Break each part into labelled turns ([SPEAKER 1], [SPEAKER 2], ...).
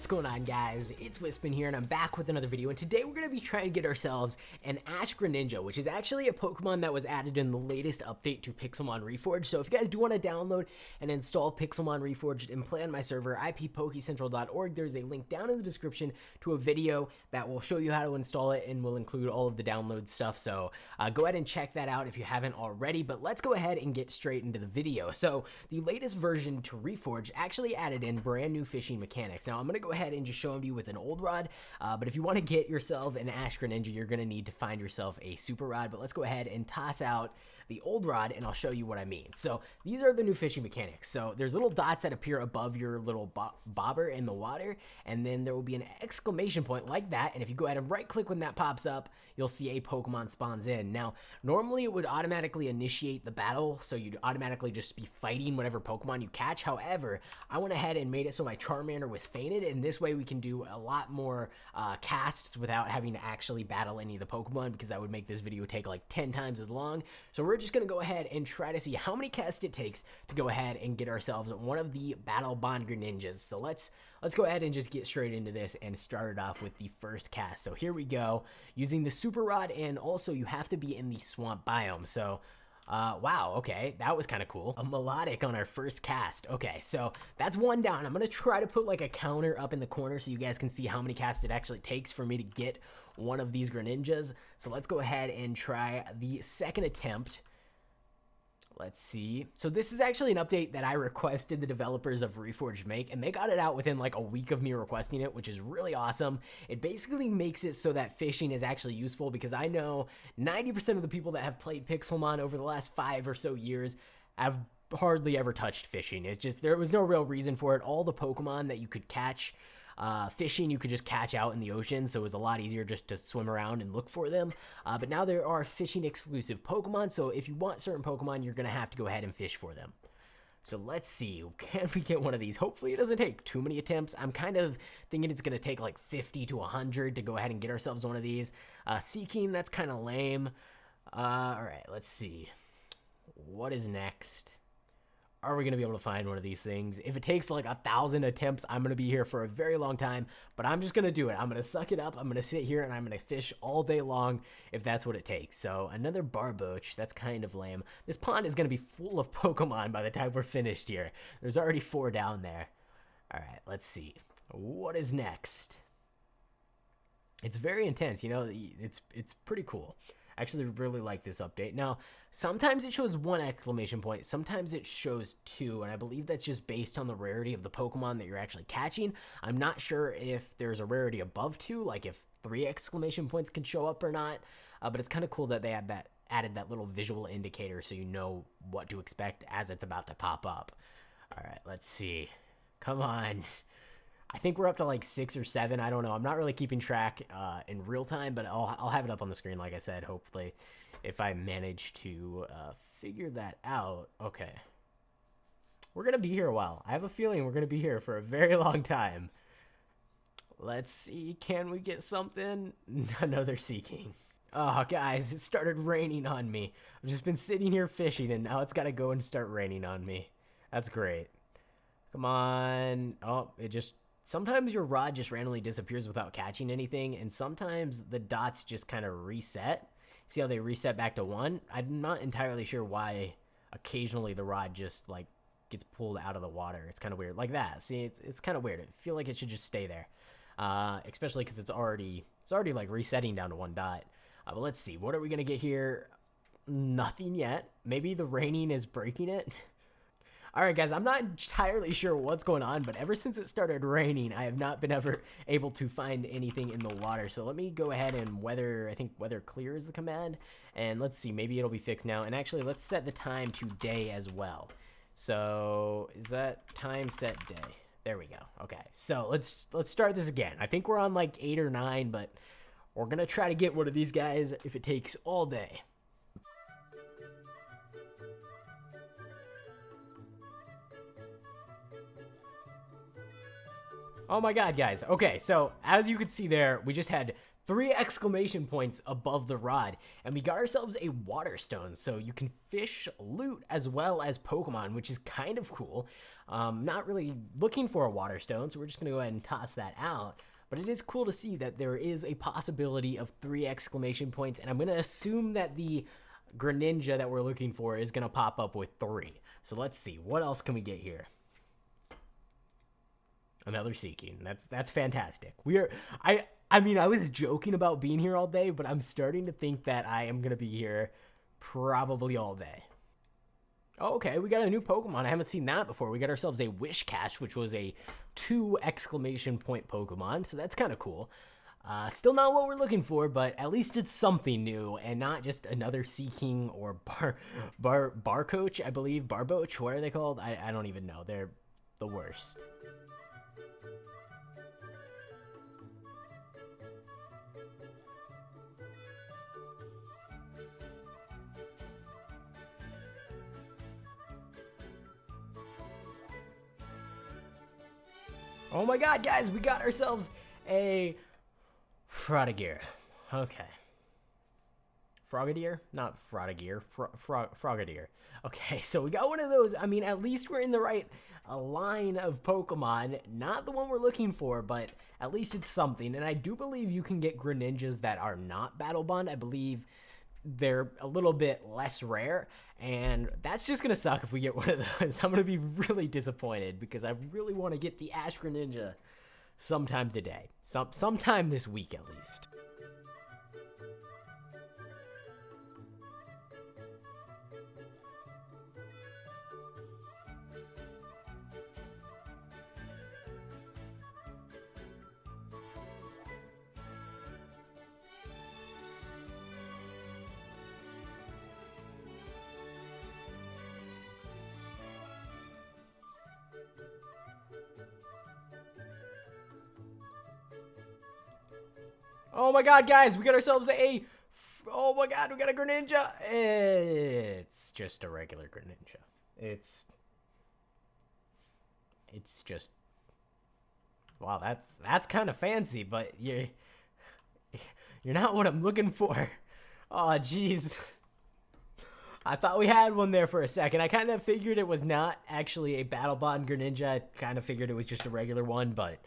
[SPEAKER 1] going on, guys? It's Wispin here, and I'm back with another video, and today we're going to be trying to get ourselves an Ash Greninja, which is actually a Pokemon that was added in the latest update to Pixelmon Reforged. So if you guys do want to download and install Pixelmon Reforged and play on my server, ippokecentral.org, there's a link down in the description to a video that will show you how to install it and will include all of the download stuff. So go ahead and check that out if you haven't already, but let's go ahead and get straight into the video. So the latest version to Reforged actually added in brand new fishing mechanics. Now I'm going to go ahead and just show them to you with an old rod, but if you want to get yourself an Ash Greninja, you're going to need to find yourself a super rod. But let's go ahead and toss out the old rod and I'll show you what I mean. So these are the new fishing mechanics. So there's little dots that appear above your little bobber in the water, and then there will be an exclamation point like that, and if you go ahead and right click when that pops up, you'll see a Pokemon spawns in. Now normally it would automatically initiate the battle, so you'd automatically just be fighting whatever Pokemon you catch. However, I went ahead and made it so my Charmander was fainted, and this way we can do a lot more casts without having to actually battle any of the Pokemon, because that would make this video take like 10 times as long. So we're just gonna go ahead and try to see how many casts it takes to go ahead and get ourselves one of the Battle Bond Greninjas. So let's go ahead and just get straight into this and start it off with the first cast. So here we go, using the Super Rod, and also you have to be in the swamp biome. So wow, okay, that was kind of cool. A melodic on our first cast. Okay, so that's one down. I'm gonna try to put like a counter up in the corner so you guys can see how many casts it actually takes for me to get one of these Greninjas. So let's go ahead and try the second attempt. Let's see. So this is actually an update that I requested the developers of Reforged make, and they got it out within like a week of me requesting it, which is really awesome. It basically makes it so that fishing is actually useful, because I know 90% of the people that have played Pixelmon over the last 5 or so years have hardly ever touched fishing. It's just, there was no real reason for it. All the Pokemon that you could catch fishing, you could just catch out in the ocean, so it was a lot easier just to swim around and look for them. But now there are fishing exclusive Pokemon, so if you want certain Pokemon, you're gonna have to go ahead and fish for them. So let's see, can we get one of these? Hopefully it doesn't take too many attempts. I'm kind of thinking it's gonna take like 50 to 100 to go ahead and get ourselves one of these. Seeking, that's kind of lame. Alright, let's see. What is next? Are we going to be able to find one of these things? If it takes like 1,000 attempts, I'm going to be here for a very long time, but I'm just going to do it. I'm going to suck it up. I'm going to sit here and I'm going to fish all day long if that's what it takes. So another Barboach, that's kind of lame. This pond is going to be full of Pokemon by the time we're finished here. There's already 4 down there. All right, let's see. What is next? It's very intense, you know, it's pretty cool. I actually really like this update. Now, sometimes it shows 1 exclamation point, sometimes it shows 2, and I believe that's just based on the rarity of the Pokemon that you're actually catching. I'm not sure if there's a rarity above 2, like if 3 exclamation points can show up or not, but it's kind of cool that they added that little visual indicator so you know what to expect as it's about to pop up. All right, let's see. Come on. I think we're up to like 6 or 7. I don't know. I'm not really keeping track in real time, but I'll have it up on the screen, like I said, hopefully, if I manage to figure that out. Okay. We're going to be here a while. I have a feeling we're going to be here for a very long time. Let's see. Can we get something? No, they're seeking. Oh, guys, it started raining on me. I've just been sitting here fishing, and now it's got to go and start raining on me. That's great. Come on. Oh, it just... Sometimes your rod just randomly disappears without catching anything, and sometimes the dots just kind of reset. See how they reset back to 1? I'm not entirely sure why occasionally the rod just like gets pulled out of the water. It's kind of weird, like that. See, it's kind of weird. I feel like it should just stay there, especially because it's already like resetting down to 1 dot. But let's see, what are we gonna get here? Nothing yet. Maybe the raining is breaking it. Alright guys, I'm not entirely sure what's going on, but ever since it started raining, I have not been ever able to find anything in the water. So let me go ahead and I think weather clear is the command, and let's see, maybe it'll be fixed now. And actually, let's set the time to day as well. So is that time set day? There we go. Okay, so let's start this again. I think we're on like 8 or 9, but we're gonna try to get one of these guys if it takes all day. Oh my god, guys. Okay, so as you can see there, we just had 3 exclamation points above the rod, and we got ourselves a water stone, so you can fish, loot, as well as Pokemon, which is kind of cool. Not really looking for a water stone, so we're just gonna go ahead and toss that out. But it is cool to see that there is a possibility of 3 exclamation points, and I'm gonna assume that the Greninja that we're looking for is gonna pop up with 3. So let's see, what else can we get here? Another Seeking. That's fantastic. I mean, I was joking about being here all day, but I'm starting to think that I am gonna be here probably all day. Oh, okay, we got a new Pokemon. I haven't seen that before. We got ourselves a Wishcash, which was a 2 exclamation point Pokemon, so that's kind of cool. Still not what we're looking for, but at least it's something new and not just another Seeking or Barcoach, I believe. Barboach, what are they called? I don't even know. They're the worst. Oh my god, guys, we got ourselves a Frogadier. Okay. Frogadier? Not Frogadier. Frogadier. Okay, so we got one of those. I mean, at least we're in the right line of Pokemon. Not the one we're looking for, but at least it's something. And I do believe you can get Greninjas that are not Battle Bond. I believe they're a little bit less rare, and that's just gonna suck if we get one of those. I'm gonna be really disappointed because I really want to get the Ash Greninja sometime today, sometime this week at least. Oh my god, guys, we got ourselves a... Oh my god, we got a Greninja. It's just a regular Greninja. It's just... Wow, that's kind of fancy, but you're not what I'm looking for. Oh, jeez. I thought we had one there for a second. I kind of figured it was not actually a Battle Bond Greninja. I kind of figured it was just a regular one, but...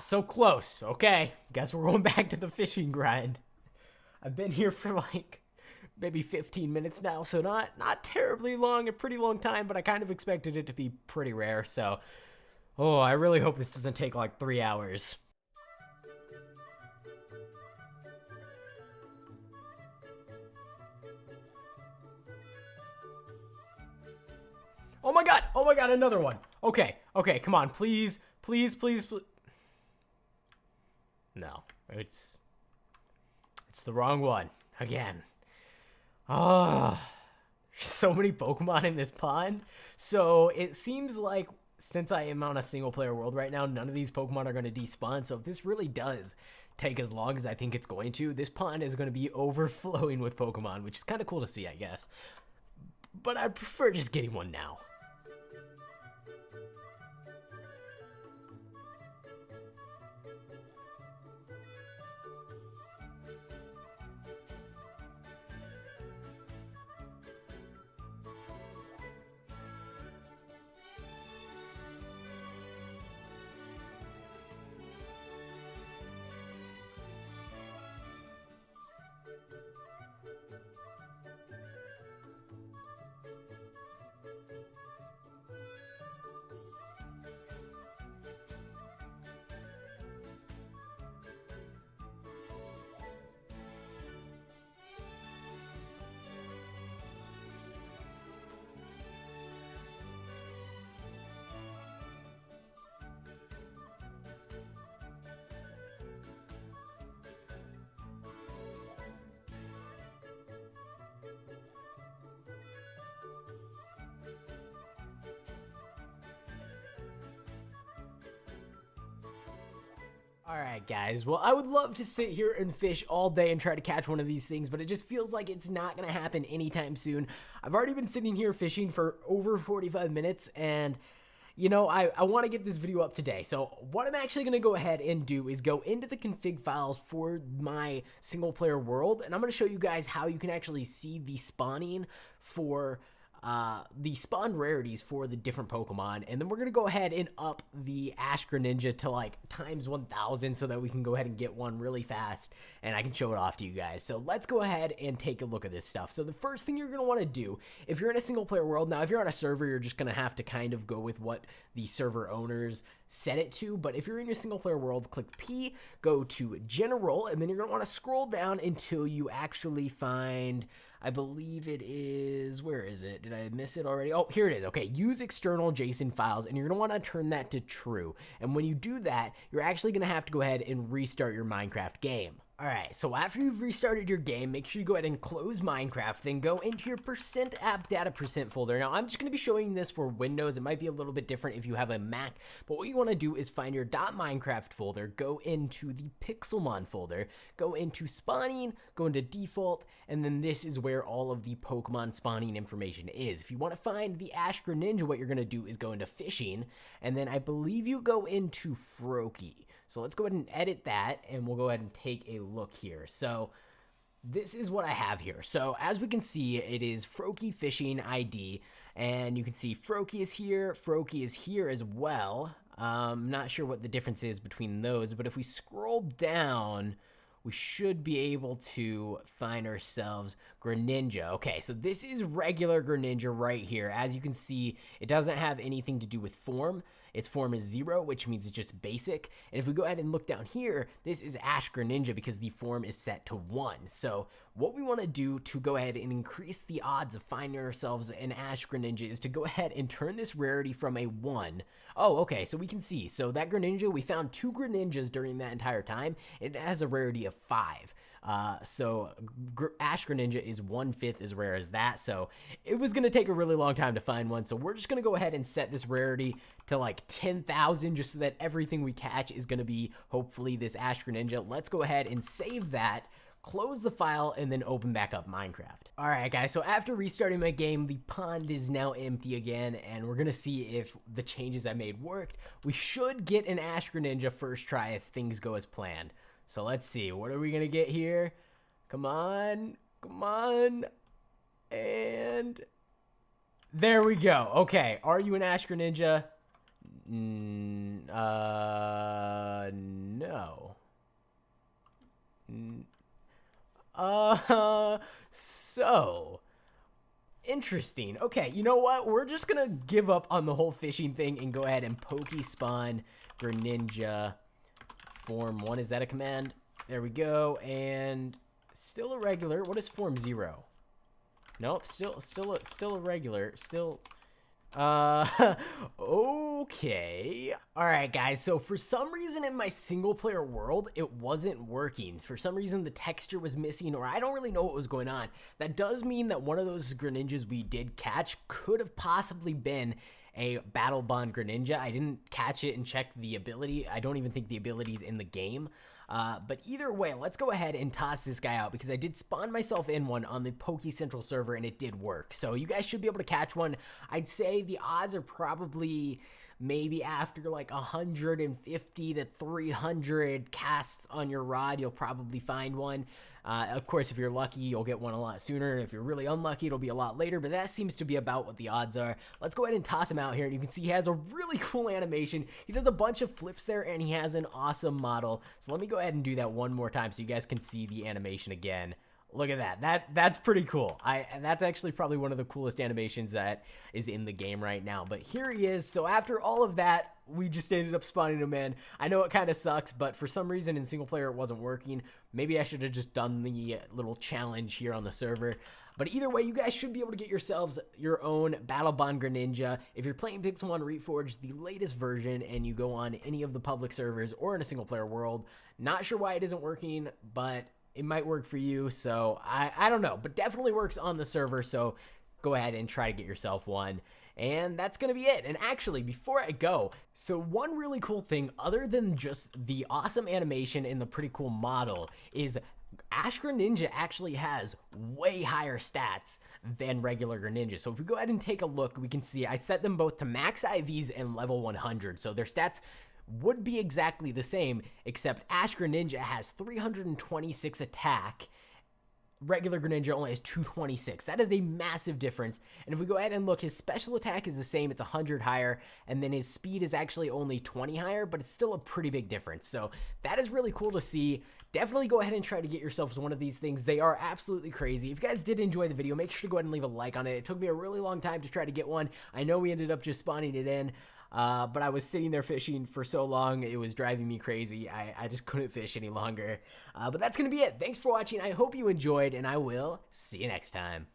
[SPEAKER 1] so close. Okay, guess we're going back to the fishing grind. I've been here for like maybe 15 minutes now, so not terribly long, a pretty long time, but I kind of expected it to be pretty rare, so I really hope this doesn't take like 3 hours. Oh my god, another one. Okay, come on, please. No, it's the wrong one again. Oh, there's so many Pokemon in this pond. So it seems like since I am on a single player world right now, none of these Pokemon are going to despawn. So if this really does take as long as I think it's going to, this pond is going to be overflowing with Pokemon, which is kind of cool to see, I guess. But I prefer just getting one now. Alright guys, well I would love to sit here and fish all day and try to catch one of these things, but it just feels like it's not going to happen anytime soon. I've already been sitting here fishing for over 45 minutes, and you know, I want to get this video up today. So what I'm actually going to go ahead and do is go into the config files for my single player world, and I'm going to show you guys how you can actually see the spawning for the spawn rarities for the different Pokemon, and then we're gonna go ahead and up the Ash Greninja to like times 1000 so that we can go ahead and get one really fast, and I can show it off to you guys. So let's go ahead and take a look at this stuff. So the first thing you're gonna want to do, if you're in a single player world, now if you're on a server, you're just gonna have to kind of go with what the server owners set it to, but if you're in your single player world, click P, go to General, and then you're gonna want to scroll down until you actually find, I believe it is, where is it? Did I miss it already? Oh, here it is. Okay, use external JSON files, and you're gonna want to turn that to true. And when you do that, you're actually gonna have to go ahead and restart your Minecraft game. Alright, so after you've restarted your game, make sure you go ahead and close Minecraft, then go into your %appdata% folder. Now, I'm just going to be showing this for Windows. It might be a little bit different if you have a Mac, but what you want to do is find your .minecraft folder, go into the Pixelmon folder, go into spawning, go into default, and then this is where all of the Pokemon spawning information is. If you want to find the Ash Greninja, what you're going to do is go into fishing, and then I believe you go into Froakie. So let's go ahead and edit that, and we'll go ahead and take a look here. So this is what I have here. So as we can see, it is Froakie Fishing ID, and you can see Froakie is here as well. I'm not sure what the difference is between those, but if we scroll down, we should be able to find ourselves Greninja. Okay, so this is regular Greninja right here. As you can see, it doesn't have anything to do with form. Its form is 0, which means it's just basic. And if we go ahead and look down here, this is Ash Greninja because the form is set to 1. So what we want to do to go ahead and increase the odds of finding ourselves an Ash Greninja is to go ahead and turn this rarity from a 1. Oh, okay, so we can see. So that Greninja, we found 2 Greninjas during that entire time. It has a rarity of 5. So Ash Greninja is 1/5 as rare as that, so it was going to take a really long time to find one, so we're just going to go ahead and set this rarity to like 10,000 just so that everything we catch is going to be hopefully this Ash Greninja. Let's go ahead and save that, close the file, and then open back up Minecraft. Alright guys, so after restarting my game, the pond is now empty again, and we're gonna see if the changes I made worked. We should get an Ash Greninja first try if things go as planned. So let's see, what are we gonna get here? Come on, and there we go. Okay, are you an Ash Greninja? No. So interesting. Okay, you know what? We're just gonna give up on the whole fishing thing and go ahead and Pokespawn Greninja form 1. Is that a command? There we go. And still a regular. What is form 0? Nope, still a regular. Still okay. Alright guys, so for some reason in my single player world, it wasn't working. For some reason the texture was missing, or I don't really know what was going on. That does mean that one of those Greninjas we did catch could have possibly been a Battle Bond Greninja. I didn't catch it and check the ability. I don't even think the ability is in the game. But either way, let's go ahead and toss this guy out because I did spawn myself in one on the Poke Central server and it did work. So you guys should be able to catch one. I'd say the odds are probably maybe after like 150 to 300 casts on your rod, you'll probably find one. Of course, if you're lucky, you'll get one a lot sooner. If you're really unlucky, it'll be a lot later, but that seems to be about what the odds are. Let's go ahead and toss him out here, and you can see he has a really cool animation. He does a bunch of flips there, and he has an awesome model. So let me go ahead and do that one more time so you guys can see the animation again. Look at that. That's pretty cool. That's actually probably one of the coolest animations that is in the game right now. But here he is. So after all of that, we just ended up spawning him in. I know it kind of sucks, but for some reason in single player it wasn't working. Maybe I should have just done the little challenge here on the server. But either way, you guys should be able to get yourselves your own Battle Bond Greninja. If you're playing Pixelmon Reforged, the latest version, and you go on any of the public servers or in a single player world, not sure why it isn't working, but it might work for you, so I don't know, but definitely works on the server, so go ahead and try to get yourself one. And that's going to be it. And actually, before I go, so one really cool thing, other than just the awesome animation and the pretty cool model, is Ash Greninja actually has way higher stats than regular Greninja. So if we go ahead and take a look, we can see I set them both to max IVs and level 100. So their stats would be exactly the same, except Ash Greninja has 326 attack. Regular Greninja only has 226. That is a massive difference. And if we go ahead and look, his special attack is the same. It's 100 higher. And then his speed is actually only 20 higher, but it's still a pretty big difference. So that is really cool to see. Definitely go ahead and try to get yourselves one of these things. They are absolutely crazy. If you guys did enjoy the video, make sure to go ahead and leave a like on it. It took me a really long time to try to get one. I know we ended up just spawning it in. But I was sitting there fishing for so long, it was driving me crazy. I just couldn't fish any longer. But that's going to be it. Thanks for watching. I hope you enjoyed, and I will see you next time.